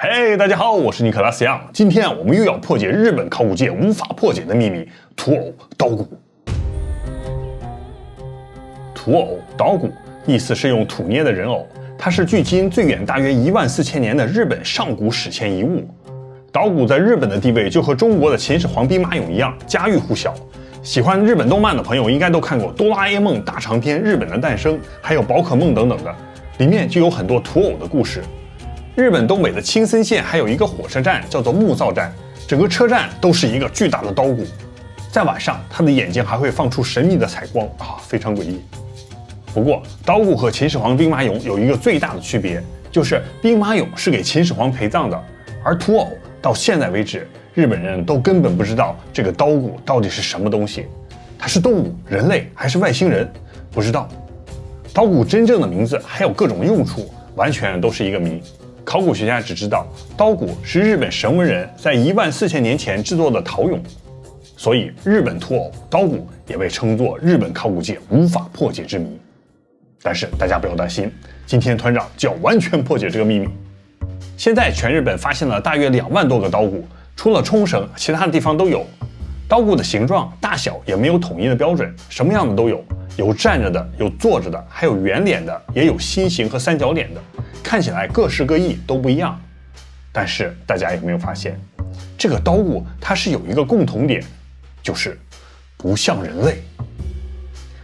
嘿，大家好，我是尼克拉斯杨。今天我们又要破解日本考古界无法破解的秘密——土偶刀骨。土偶刀骨意思是用土捏的人偶，它是距今最远大约14000年的日本上古史前遗物。刀骨在日本的地位就和中国的秦始皇兵马俑一样，家喻户晓。喜欢日本动漫的朋友应该都看过《哆啦 A 梦》大长篇《日本的诞生》，还有《宝可梦》等等的，里面就有很多土偶的故事。日本东北的青森县还有一个火车站叫做木造站，整个车站都是一个巨大的刀骨，在晚上它的眼睛还会放出神秘的彩光非常诡异。不过刀骨和秦始皇兵马俑有一个最大的区别，就是兵马俑是给秦始皇陪葬的，而土偶到现在为止日本人都根本不知道这个刀骨到底是什么东西，它是动物、人类还是外星人，不知道。刀骨真正的名字还有各种用处，完全都是一个谜。考古学家只知道刀骨是日本神文人在14000年前制作的陶俑，所以日本土偶刀骨也被称作日本考古界无法破解之谜。但是大家不要担心，今天团长就要完全破解这个秘密。现在全日本发现了大约2万多个刀骨，除了冲绳，其他的地方都有。刀骨的形状、大小也没有统一的标准，什么样的都有，有站着的，有坐着的，还有圆脸的，也有心形和三角脸的，看起来各式各异，都不一样。但是大家有没有发现，这个刀骨它是有一个共同点，就是不像人类。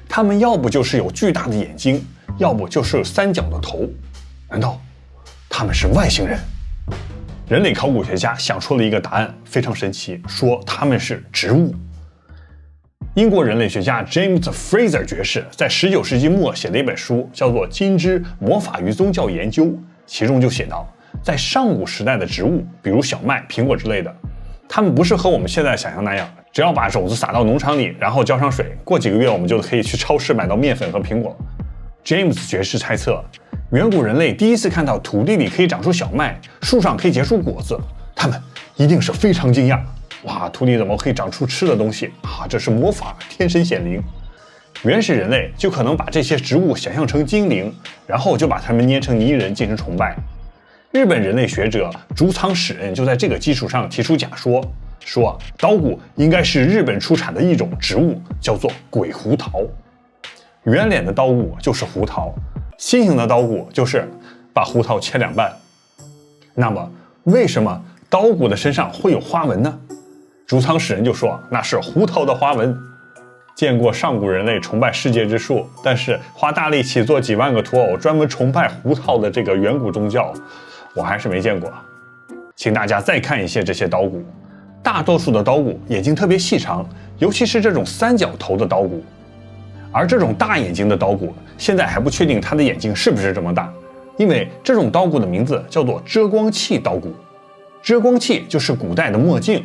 它们要不就是有巨大的眼睛，要不就是有3角的头，难道他们是外星人？人类考古学家想出了一个答案，非常神奇，说他们是植物。英国人类学家 James Fraser 爵士在19世纪末写了一本书，叫做《今之魔法与宗教研究》，其中就写道，在上古时代的植物，比如小麦、苹果之类的，它们不是和我们现在想象那样，只要把种子撒到农场里，然后浇上水，过几个月我们就可以去超市买到面粉和苹果。James 爵士猜测，远古人类第一次看到土地里可以长出小麦，树上可以结出果子，他们一定是非常惊讶。哇，土地怎么可以长出吃的东西这是魔法，天神显灵。原始人类就可能把这些植物想象成精灵，然后就把它们捏成泥人进行崇拜。日本人类学者竹仓史恩就在这个基础上提出假说，说刀骨应该是日本出产的一种植物，叫做鬼胡桃。圆脸的刀骨就是胡桃，心形的刀骨就是把胡桃切2半。那么为什么刀骨的身上会有花纹呢？竹仓史人就说那是胡桃的花纹。见过上古人类崇拜世界之树，但是花大力气做几万个土偶专门崇拜胡桃的这个远古宗教，我还是没见过。请大家再看一些这些刀骨，大多数的刀骨眼睛特别细长，尤其是这种3角头的刀骨。而这种大眼睛的刀骨，现在还不确定它的眼睛是不是这么大，因为这种刀骨的名字叫做遮光器刀骨。遮光器就是古代的墨镜，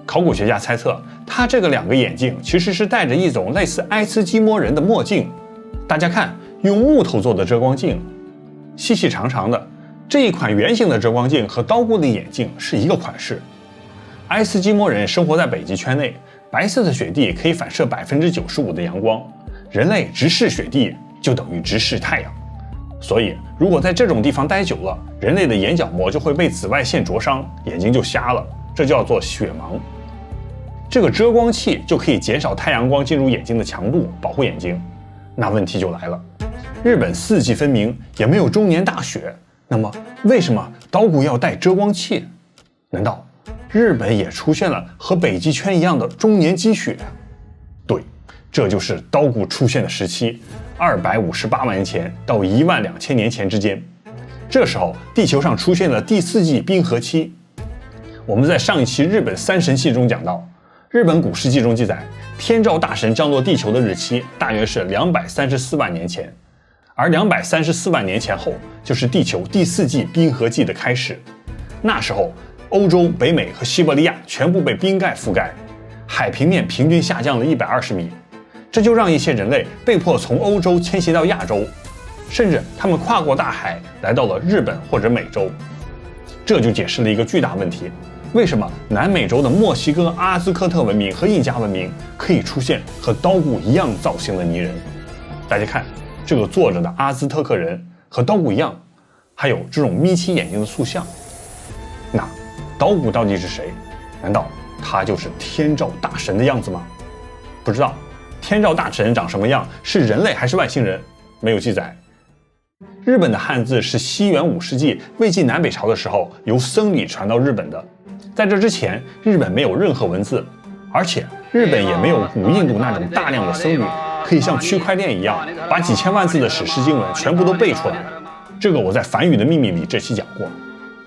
考古学家猜测，它这个2个眼镜其实是戴着一种类似爱斯基摩人的墨镜。大家看，用木头做的遮光镜，细细长长的，这一款圆形的遮光镜和刀骨的眼镜是一个款式。爱斯基摩人生活在北极圈内，白色的雪地可以反射95%的阳光，人类直视雪地就等于直视太阳。所以如果在这种地方待久了，人类的眼角膜就会被紫外线灼伤，眼睛就瞎了，这叫做血盲。这个遮光器就可以减少太阳光进入眼睛的强度，保护眼睛。那问题就来了，日本4季分明，也没有终年大雪，那么为什么刀骨要戴遮光器？难道日本也出现了和北极圈一样的终年积雪？对，这就是刀骨出现的时期，258万年前到12000年前之间。这时候地球上出现了第4纪冰河期。我们在上一期日本3神系中讲到，日本古事记中记载，天照大神降落地球的日期大约是234万年前，而234万年前后就是地球第4纪冰河纪的开始。那时候欧洲、北美和西伯利亚全部被冰盖覆盖，海平面平均下降了120米，这就让一些人类被迫从欧洲迁徙到亚洲，甚至他们跨过大海来到了日本或者美洲。这就解释了一个巨大问题，为什么南美洲的墨西哥阿兹科特文明和印加文明可以出现和刀骨一样造型的泥人？大家看，这个坐着的阿兹特克人和刀骨一样，还有这种眯起眼睛的塑像。那岛谷到底是谁？难道他就是天照大神的样子吗？不知道天照大神长什么样，是人类还是外星人，没有记载。日本的汉字是西元5世纪魏晋南北朝的时候由僧侣传到日本的，在这之前日本没有任何文字，而且日本也没有古印度那种大量的僧侣可以像区块链一样把几千万字的史诗经文全部都背出来。这个我在梵语的秘密里这期讲过。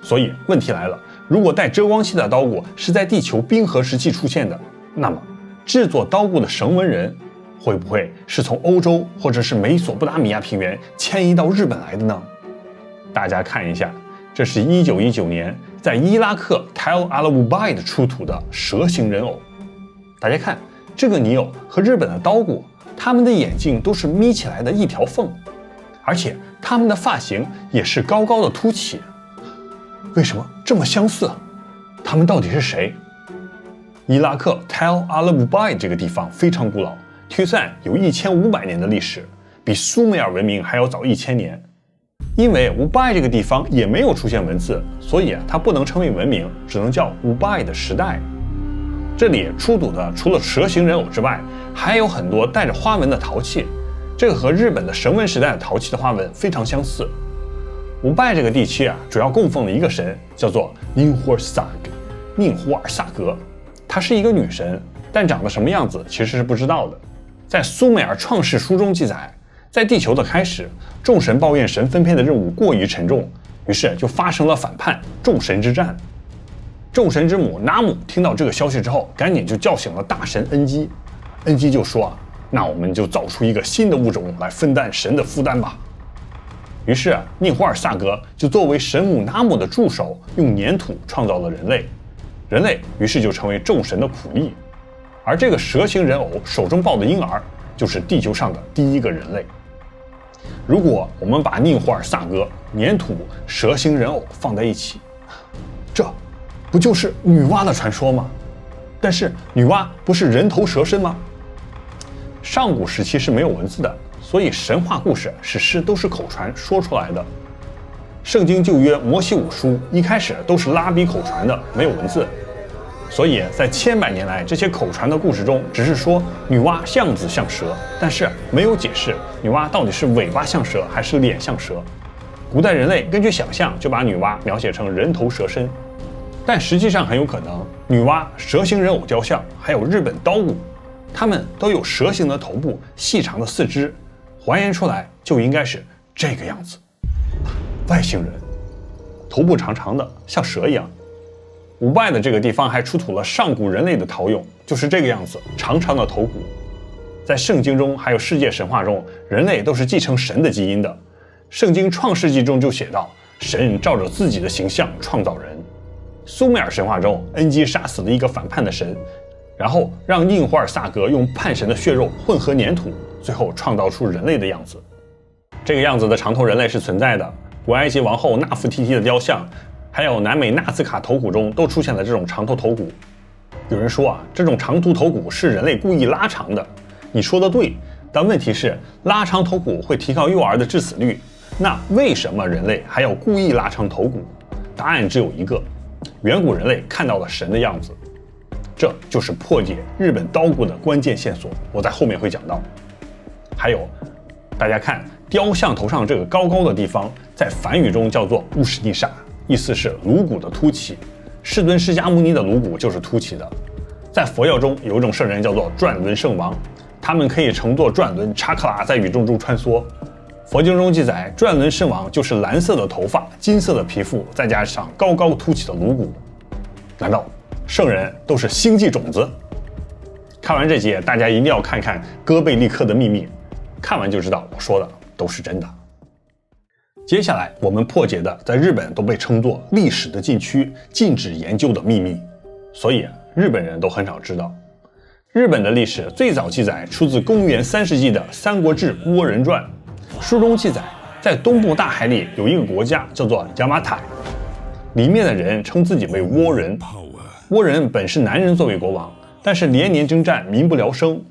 所以问题来了，如果带遮光器的刀骨是在地球冰河时期出现的，那么制作刀骨的绳文人会不会是从欧洲或者是美索不达米亚平原迁移到日本来的呢？大家看一下，这是1919年在伊拉克 Tel al-Ubaid 出土的蛇形人偶。大家看这个泥偶和日本的刀骨，他们的眼睛都是眯起来的一条缝，而且他们的发型也是高高的凸起。为什么这么相似？他们到底是谁？伊拉克 Tel al-Ubaid 这个地方非常古老，推算有1500年的历史，比苏美尔文明还要早1000年。因为乌拜这个地方也没有出现文字，所以它不能称为文明，只能叫乌拜的时代。这里出土的除了蛇形人偶之外，还有很多带着花纹的陶器，这个和日本的绳文时代的陶器的花纹非常相似。乌拜这个地区主要供奉了一个神，叫做宁呼尔萨格，她是一个女神，但长得什么样子其实是不知道的。在苏美尔创世书中记载，在地球的开始，众神抱怨神分配的任务过于沉重，于是就发生了反叛，众神之战。众神之母纳姆听到这个消息之后，赶紧就叫醒了大神恩基。恩基就说那我们就造出一个新的物种来分担神的负担吧。于是宁呼尔萨格就作为神母纳姆的助手，用粘土创造了人类，人类于是就成为众神的苦力。而这个蛇形人偶手中抱的婴儿，就是地球上的第一个人类。如果我们把宁呼尔萨格、粘土、蛇形人偶放在一起，这不就是女娲的传说吗？但是女娲不是人头蛇身吗？上古时期是没有文字的，所以神话故事、史诗都是口传说出来的。圣经旧约、摩西五书一开始都是拉比口传的，没有文字。所以在千百年来，这些口传的故事中，只是说女娲样子像蛇，但是没有解释女娲到底是尾巴像蛇还是脸像蛇。古代人类根据想象就把女娲描写成人头蛇身，但实际上很有可能女娲、蛇形人偶雕像还有日本刀骨，它们都有蛇形的头部、细长的四肢，还原出来就应该是这个样子。外星人，头部长长的，像蛇一样。五拜的这个地方还出土了上古人类的陶俑，就是这个样子，长长的头骨。在圣经中还有世界神话中，人类都是继承神的基因的。圣经创世纪中就写道，神照着自己的形象创造人。苏美尔神话中，恩基杀死了一个反叛的神，然后让宁呼尔萨格用叛神的血肉混合粘土，最后创造出人类的样子。这个样子的长头人类是存在的，古埃及王后纳芙提提的雕像，还有南美纳斯卡头骨中都出现了这种长头头骨。有人说这种长头头骨是人类故意拉长的。你说的对，但问题是拉长头骨会提高幼儿的致死率，那为什么人类还要故意拉长头骨？答案只有一个，远古人类看到了神的样子。这就是破解日本刀骨的关键线索，我在后面会讲到。还有，大家看雕像头上这个高高的地方，在梵语中叫做乌什尼沙，意思是颅骨的凸起。世尊释迦牟尼的颅骨就是凸起的。在佛教中有一种圣人叫做转轮圣王，他们可以乘坐转轮查克拉在宇宙中穿梭。佛经中记载，转轮圣王就是蓝色的头发、金色的皮肤，再加上高高凸起的颅骨。难道圣人都是星际种子？看完这节，大家一定要看看哥贝利克的秘密，看完就知道我说的都是真的。接下来我们破解的在日本都被称作历史的禁区、禁止研究的秘密，所以日本人都很少知道。日本的历史最早记载出自公元3世纪的《三国志倭人传》，书中记载，在东部大海里有一个国家叫做亚麻台，里面的人称自己为倭人。倭人本是男人作为国王，但是连年征战，民不聊生，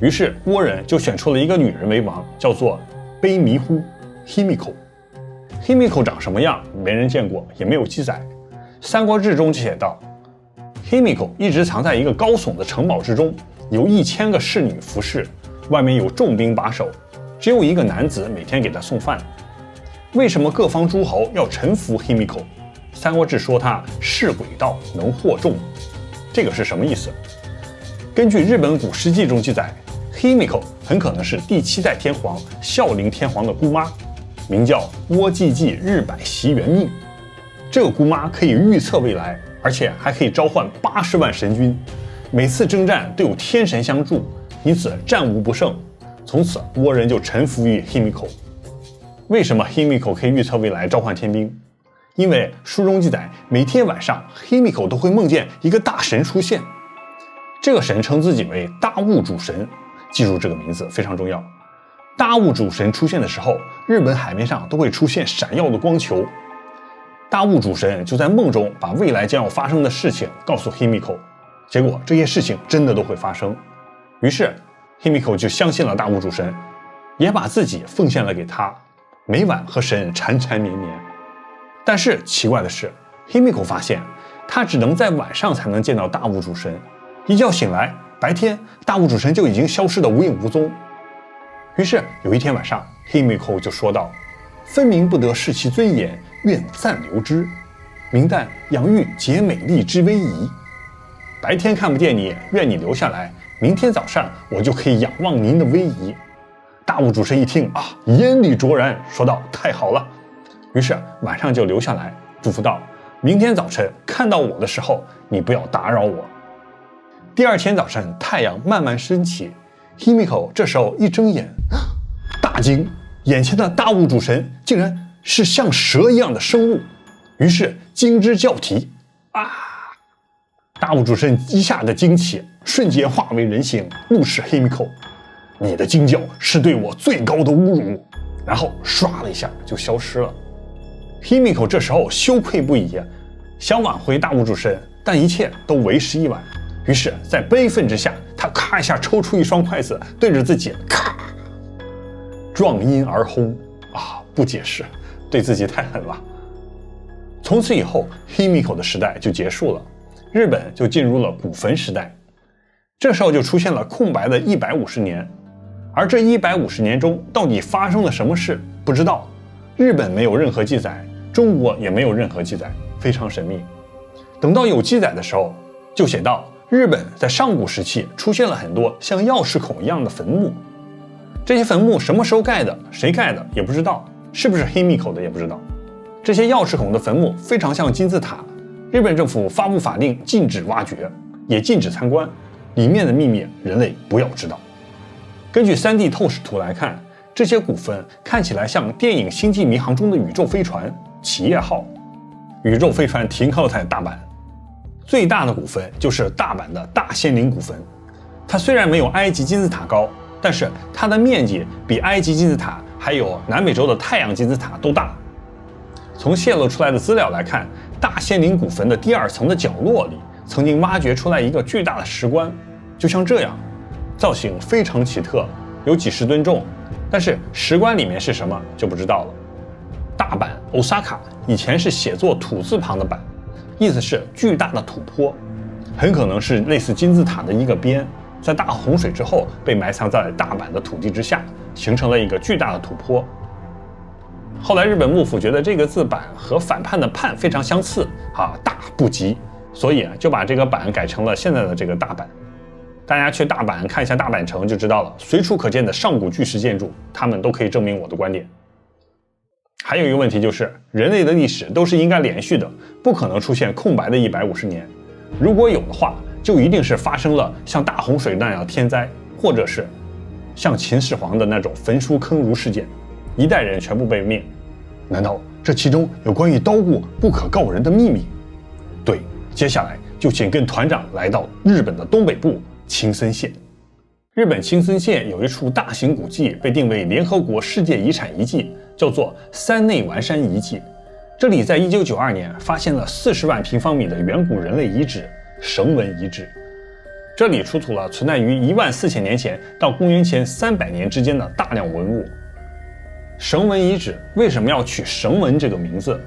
于是倭人就选出了一个女人为王，叫做卑弥呼 Himiko。 Himiko 长什么样没人见过，也没有记载。三国志》中就写道 ：Himiko 一直藏在一个高耸的城堡之中，有1000个侍女服侍，外面有重兵把守，只有一个男子每天给他送饭。为什么各方诸侯要臣服 Himiko？ 三国志说他是诡道，能惑众。这个是什么意思？根据日本古事记中记载， Himiko 很可能是第7代天皇孝陵天皇的姑妈，名叫倭季季日百袭元命。这个姑妈可以预测未来，而且还可以召唤80万神军，每次征战都有天神相助，因此战无不胜。从此倭人就臣服于 Himiko。 为什么 Himiko 可以预测未来，召唤天兵？因为书中记载，每天晚上 Himiko 都会梦见一个大神出现，这个神称自己为大物主神，记住这个名字非常重要。大物主神出现的时候，日本海面上都会出现闪耀的光球。大物主神就在梦中把未来将要发生的事情告诉 Himiko， 结果这些事情真的都会发生。于是 Himiko 就相信了大物主神，也把自己奉献了给他，每晚和神缠缠绵绵。但是奇怪的是， Himiko 发现他只能在晚上才能见到大物主神，一觉醒来，白天大物主神就已经消失得无影无踪。于是有一天晚上， Himiko 就说道：分明不得视其尊严，愿暂留之。明旦养育结美丽之威仪。白天看不见你，愿你留下来，明天早上我就可以仰望您的威仪。大物主神一听啊，眼里灼然，说道：太好了。于是晚上就留下来，嘱咐道：明天早晨看到我的时候，你不要打扰我。第二天早晨，太阳慢慢升起， Himiko 这时候一睁眼，大惊，眼前的大物主神竟然是像蛇一样的生物，于是惊之叫啼啊！大物主神一下的惊起，瞬间化为人形，怒视 Himiko：你的惊叫是对我最高的侮辱。然后唰了一下就消失了。Himiko 这时候羞愧不已，想挽回大物主神，但一切都为时已晚。于是在悲愤之下，他咔一下抽出一双筷子，对着自己咔撞阴而轰啊！不解释，对自己太狠了。从此以后 Himiko 的时代就结束了，日本就进入了古坟时代。这时候就出现了空白的150年，而这150年中到底发生了什么事不知道，日本没有任何记载，中国也没有任何记载，非常神秘。等到有记载的时候，就写到日本在上古时期出现了很多像钥匙孔一样的坟墓，这些坟墓什么时候盖的，谁盖的也不知道，是不是 Himiko 的也不知道。这些钥匙孔的坟墓非常像金字塔，日本政府发布法令禁止挖掘，也禁止参观，里面的秘密人类不要知道。根据 3D 透视图来看，这些古坟看起来像电影《星际迷航》中的宇宙飞船企业号。宇宙飞船停靠在大阪，最大的古坟就是大阪的大仙陵古坟。它虽然没有埃及金字塔高，但是它的面积比埃及金字塔还有南美洲的太阳金字塔都大。从泄露出来的资料来看，大仙陵古坟的第2层的角落里曾经挖掘出来一个巨大的石棺，就像这样，造型非常奇特，有几十吨重，但是石棺里面是什么就不知道了。大阪 Osaka 以前是写作土字旁的阪，意思是巨大的土坡，很可能是类似金字塔的一个边，在大洪水之后被埋藏在大阪的土地之下，形成了一个巨大的土坡。后来日本幕府觉得这个字阪和反叛的叛非常相似大不吉，所以就把这个阪改成了现在的这个大阪。大家去大阪看一下大阪城就知道了，随处可见的上古巨石建筑，它们都可以证明我的观点。还有一个问题就是，人类的历史都是应该连续的，不可能出现空白的150年。如果有的话，就一定是发生了像大洪水那样的天灾，或者是像秦始皇的那种焚书坑儒事件，一代人全部被灭。难道这其中有关于刀固不可告人的秘密？对，接下来就请跟团长来到日本的东北部青森县。日本青森县有一处大型古迹被定为联合国世界遗产遗迹，叫做三内丸山遗迹。这里在1992年发现了40万平方米的远古人类遗址绳文遗址，这里出土了存在于14000年前到公元前300年之间的大量文物。绳文遗址为什么要取绳文这个名字？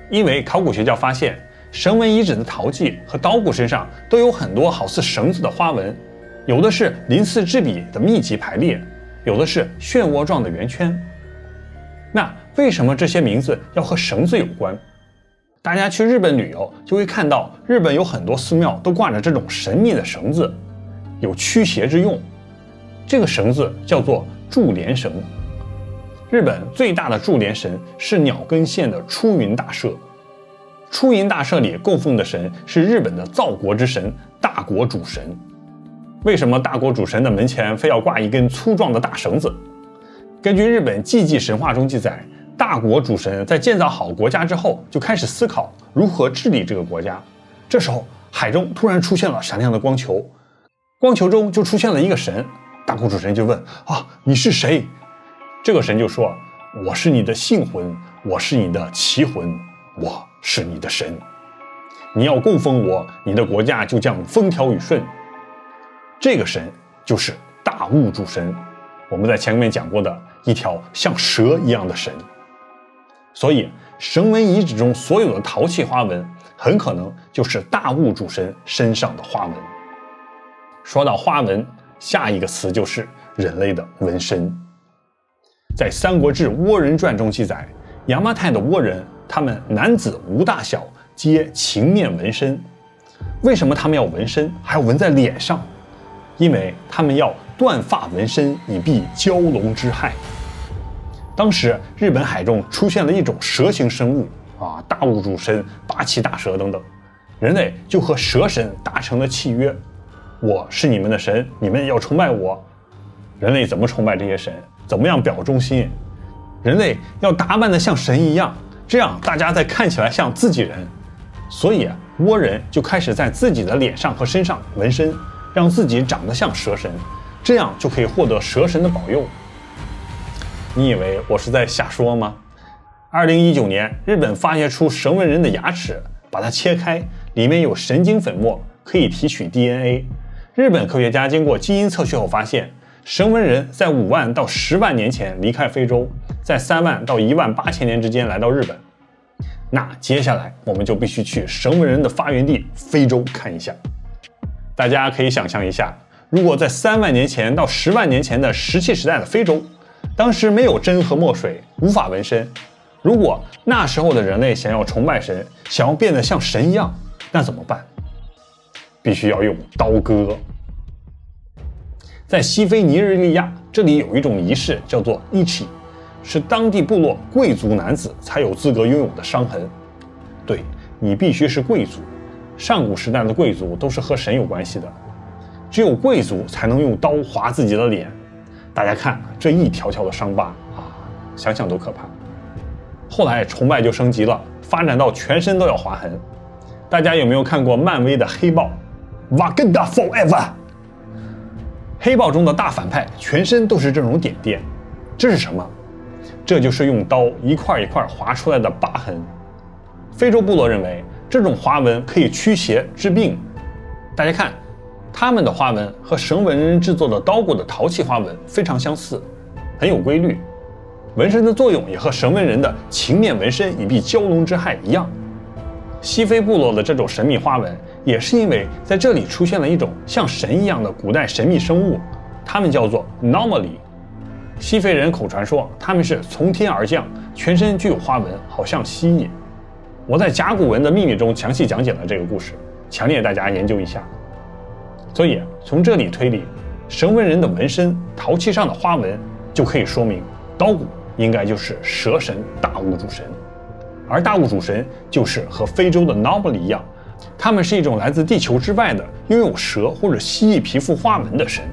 因为考古学家发现绳纹遗址的陶器和刀骨身上都有很多好似绳子的花纹，有的是鳞次栉比的密集排列，有的是漩涡状的圆圈。那为什么这些名字要和绳子有关？大家去日本旅游就会看到，日本有很多寺庙都挂着这种神秘的绳子，有驱邪之用。这个绳子叫做注连绳。日本最大的注连神是鸟根县的出云大社。出云大社里供奉的神是日本的造国之神大国主神。为什么大国主神的门前非要挂一根粗壮的大绳子？根据日本祭纪神话中记载，大国主神在建造好国家之后，就开始思考如何治理这个国家。这时候，海中突然出现了闪亮的光球，光球中就出现了一个神。大国主神就问：你是谁？这个神就说：我是你的性魂，我是你的奇魂，我是你的神。你要供奉我，你的国家就将风调雨顺。这个神就是大物主神，我们在前面讲过的一条像蛇一样的神。所以绳纹遗址中所有的陶器花纹很可能就是大物主神身上的花纹。说到花纹，下一个词就是人类的纹身。在《三国志·倭人传》中记载，邪马台的倭人，他们男子无大小，皆情面纹身。为什么他们要纹身，还要纹在脸上？因为他们要断发纹身，以避蛟龙之害。当时日本海中出现了一种蛇形生物大物主神、八岐大蛇等等，人类就和蛇神达成了契约：我是你们的神，你们要崇拜我。人类怎么崇拜这些神？怎么样表忠心？人类要打扮得像神一样，这样大家才看起来像自己人。所以倭人就开始在自己的脸上和身上纹身，让自己长得像蛇神，这样就可以获得蛇神的保佑。你以为我是在瞎说吗？2019年，日本发现出绳纹人的牙齿，把它切开，里面有神经粉末，可以提取 DNA。日本科学家经过基因测序后发现，绳纹人在5万到10万年前离开非洲，在3万到1万8千年之间来到日本。那接下来我们就必须去绳纹人的发源地非洲看一下。大家可以想象一下，如果在3万年前到10万年前的石器时代的非洲，当时没有针和墨水，无法纹身。如果那时候的人类想要崇拜神，想要变得像神一样，那怎么办？必须要用刀割。在西非尼日利亚，这里有一种仪式叫做 ichi， 是当地部落贵族男子才有资格拥有的伤痕。对，你必须是贵族。上古时代的贵族都是和神有关系的，只有贵族才能用刀划自己的脸。大家看这一条条的伤疤想想都可怕。后来崇拜就升级了，发展到全身都要划痕。大家有没有看过漫威的黑豹 Wakanda Forever？ 黑豹中的大反派全身都是这种点点，这是什么？这就是用刀一块一块划出来的疤痕。非洲部落认为这种花纹可以驱邪治病。大家看，他们的花纹和绳纹人制作的刀骨的陶器花纹非常相似，很有规律。纹身的作用也和绳纹人的情面纹身以避蛟龙之害一样。西非部落的这种神秘花纹，也是因为在这里出现了一种像神一样的古代神秘生物，它们叫做 Anomaly。西非人口传说他们是从天而降，全身具有花纹，好像蜥蜴。我在甲骨文的秘密中详细讲解了这个故事，强烈大家研究一下。所以从这里推理，绳纹人的纹身、陶器上的花纹就可以说明刀骨应该就是蛇神大物主神，而大物主神就是和非洲的 Anomaly 一样，他们是一种来自地球之外的拥有蛇或者蜥蜴皮肤花纹的神。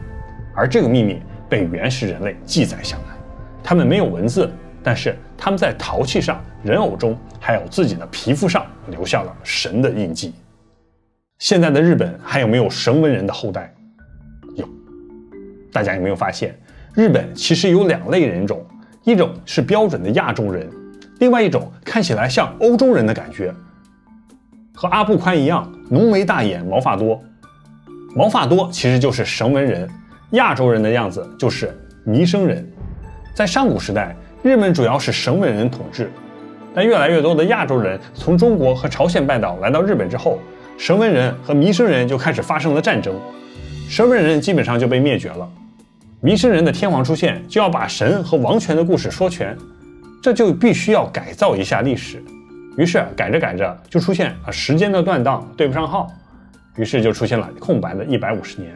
而这个秘密被原始人类记载下来，他们没有文字，但是他们在陶器上、人偶中还有自己的皮肤上留下了神的印记。现在的日本还有没有绳纹人的后代？有。大家有没有发现，日本其实有2类人种，一种是标准的亚洲人，另外一种看起来像欧洲人的感觉，和阿布宽一样，浓眉大眼，毛发多。毛发多其实就是绳纹人，亚洲人的样子就是弥生人。在上古时代，日本主要是绳纹人统治，但越来越多的亚洲人从中国和朝鲜半岛来到日本之后，绳文人和弥生人就开始发生了战争，绳文人基本上就被灭绝了。弥生人的天皇出现，就要把神和王权的故事说全，这就必须要改造一下历史。于是改着改着就出现时间的断档，对不上号，于是就出现了空白的150年。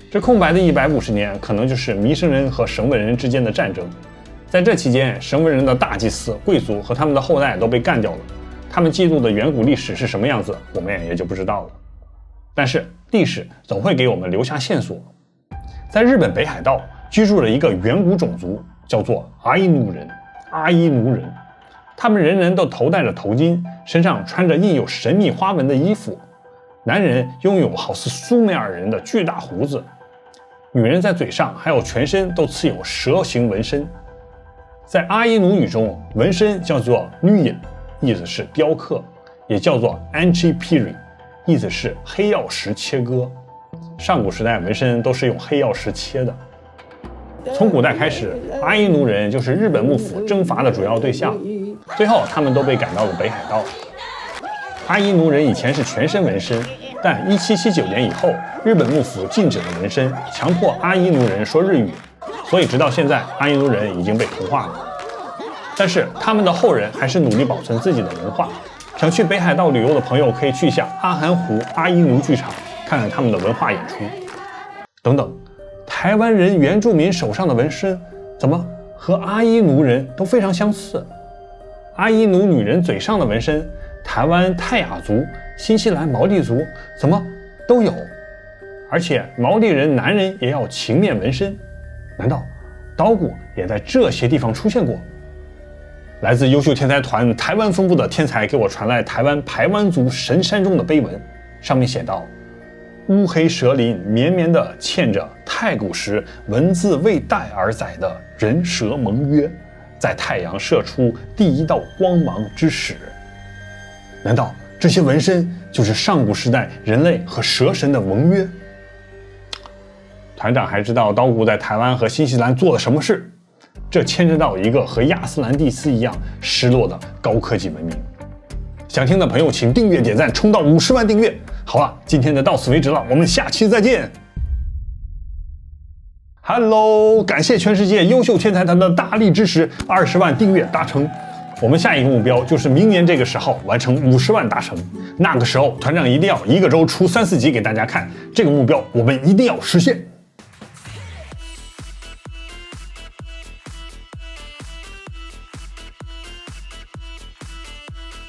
这空白的150年可能就是弥生人和绳文人之间的战争。在这期间，绳文人的大祭司、贵族和他们的后代都被干掉了，他们记录的远古历史是什么样子，我们也就不知道了。但是历史总会给我们留下线索。在日本北海道居住了一个远古种族，叫做阿伊努人。阿伊努人，他们人人都头戴着头巾，身上穿着印有神秘花纹的衣服。男人拥有好似苏美尔人的巨大胡子，女人在嘴上还有全身都刺有蛇形纹身。在阿伊努语中，纹身叫做 nuyen， 意思是雕刻，也叫做 anchipiri， 意思是黑曜石切割。上古时代纹身都是用黑曜石切的。从古代开始，阿伊努人就是日本幕府征伐的主要对象，最后他们都被赶到了北海道。阿伊努人以前是全身纹身，但1779年以后，日本幕府禁止了纹身，强迫阿伊努人说日语，所以直到现在，阿伊努人已经被同化了。但是他们的后人还是努力保存自己的文化。想去北海道旅游的朋友可以去一下阿寒湖阿伊努剧场，看看他们的文化演出。等等，台湾人原住民手上的纹身怎么和阿伊努人都非常相似？阿伊努女人嘴上的纹身，台湾泰雅族、新西兰毛利族怎么都有？而且毛利人男人也要情面纹身，难道刀骨也在这些地方出现过？来自优秀天才团台湾分部的天才给我传来台湾排湾族神山中的碑文，上面写道：乌黑蛇鳞绵绵地嵌着太古时文字未带而载的人蛇盟约，在太阳射出第一道光芒之时。难道这些纹身就是上古时代人类和蛇神的盟约？团长还知道刀骨在台湾和新西兰做了什么事，这牵扯到一个和亚斯兰蒂斯一样失落的高科技文明。想听的朋友请订阅点赞，冲到50万订阅。好了，今天的到此为止了，我们下期再见。Hello， 感谢全世界优秀天才团的大力支持，20万订阅达成。我们下一个目标就是明年这个时候完成50万达成，那个时候团长一定要一个周出3、4集给大家看，这个目标我们一定要实现。